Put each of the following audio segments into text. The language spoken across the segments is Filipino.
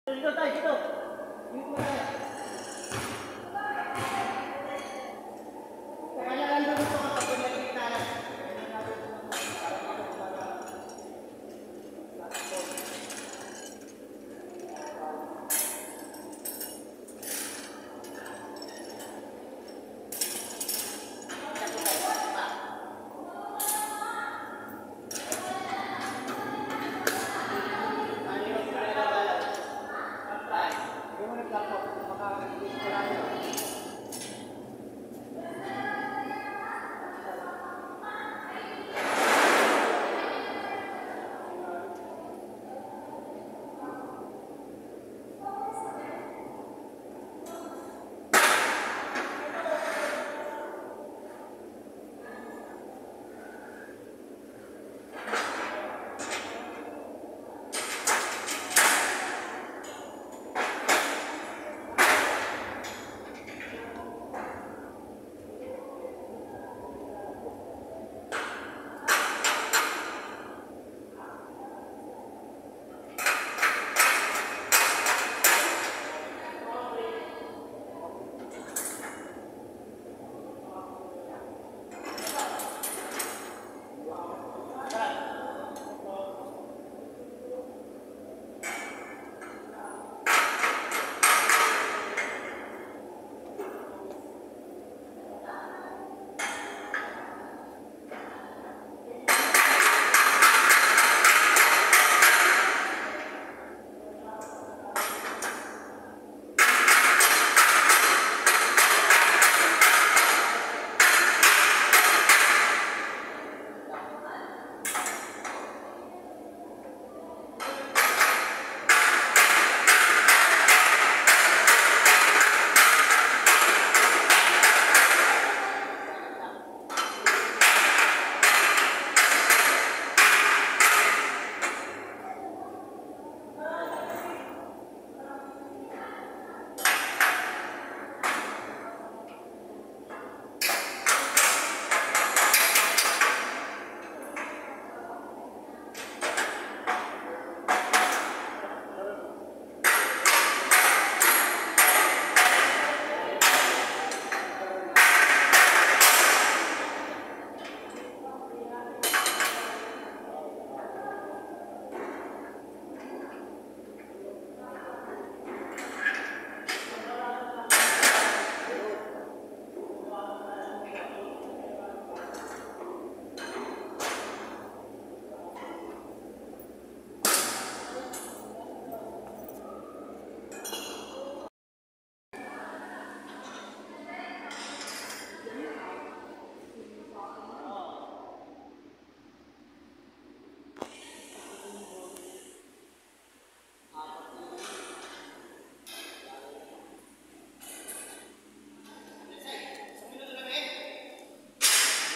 Dito tayo, dito. Dito tayo. Kaya lang doon ito kapag nakikita na.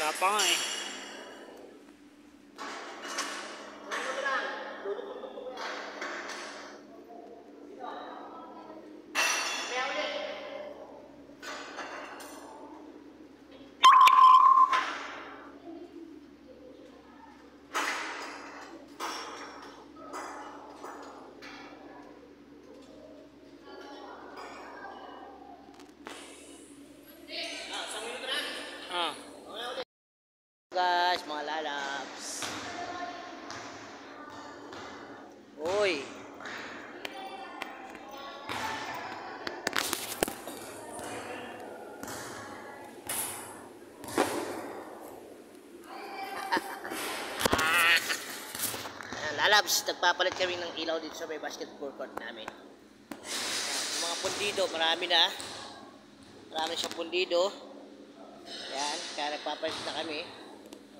Wala pa nga eh. Guys, mga lalabs. Uy. Lalabs, nagpapalit kami ng ilaw dito sa may basketball court namin. Mga pundido, marami na. Marami siyang pundido. Yan, kaya nagpapalit na kami.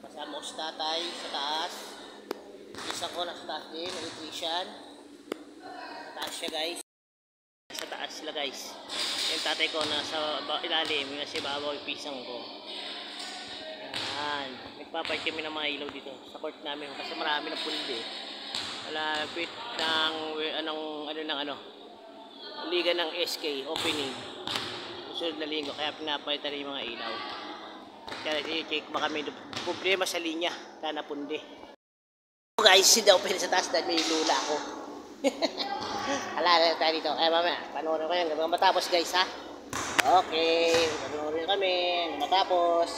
Kasama ko si tatay sa taas. Isa ko nasa taas din, electrician. Sa taas siya guys. Sa taas sila guys. Yung tatay ko nasa ilalim, yung nasa ibabaw yung pisang ko. Yan. Nagpapalit kami ng mga ilaw dito sa court namin kasi marami na pundi. Malapit ng liga ng SK opening. Susunod na linggo kaya pinapalitan yung mga ilaw. Kaya i-check ba kami problema sa linya na napundi. Guys, hindi ako pwede sa taas dahil may lula ako. Alala tayo dito. Kaya mamaya, panoorin ko yan. Hanggang matapos guys ha. Okay, panoorin kami. Hanggang matapos.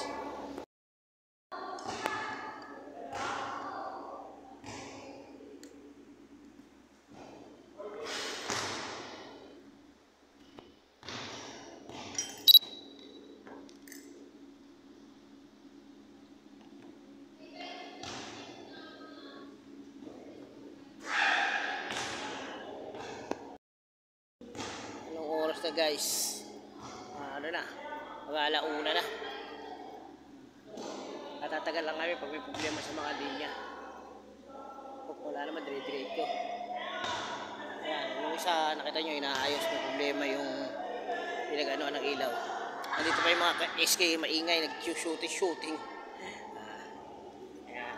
Anong oras na guys? Ano na? Mag-alauna na. Natatagal lang kami pag may problema sa mga linya. Pag wala naman, dire-diretso. Ayan, yung isa, nakita nyo, inaayos ng problema yung pinag-ano ng ilaw. Nandito pa yung mga SK maingay, nag-shooting. Ayan.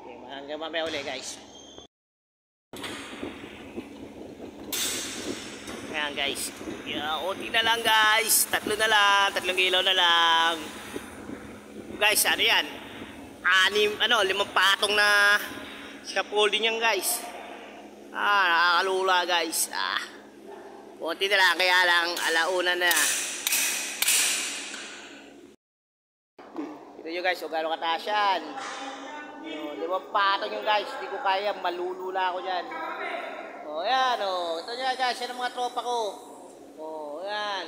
Okay, hanggang mamaya ulit guys. Ayan guys. Unti na lang guys. Tatlo na lang. Tatlong ilaw na lang. Guys, ano yan? 5 patong na scaffolding yan guys. Nakakalula guys. Unti na lang. Kaya lang, alauna na. Ito nyo guys, gano'ng kataas yan. 5 patong yung guys. Hindi ko kaya. Malulula ako dyan. Ayan, ito nyo guys, yan ang mga tropa ko. Ayan.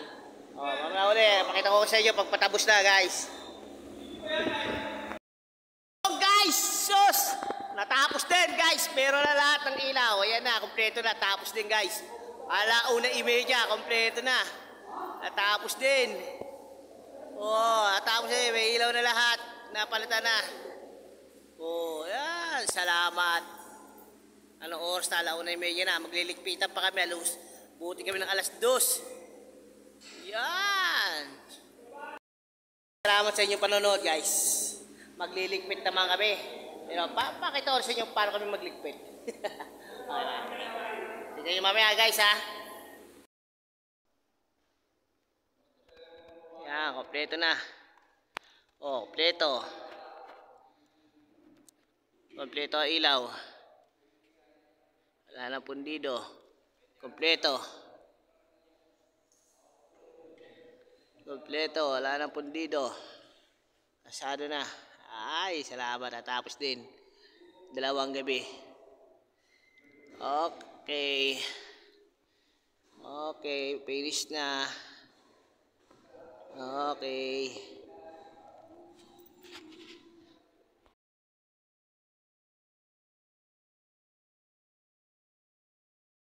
Mamaya ulit, pakita ko sa inyo pag patapos na guys. Guys, sus! Natapos din guys, pero na lahat ng ilaw. Ayan na, kompleto na, tapos din guys. 1:30, kompleto na. Natapos din. Natapos din, may ilaw na lahat. Napalitan na. Ayan, salamat. Anong oras na? 1:30 na. Magliligpitan pa kami. Buti kami ng 2:00. Yan. Salamat sa inyong panonood guys. Magliligpit naman kami. Pakita ko sa inyo paano kami magligpit. Okay. Tignan nyo mamaya guys ha. Yan. Kompleto na. Kompleto. Kompleto ang ilaw. Wala nang pundido. Kompleto. Kompleto. Wala nang pundido. Asado na. Ay, salamat. Natapos din. 2 gabi. Okay. Okay. Finish na. Okay.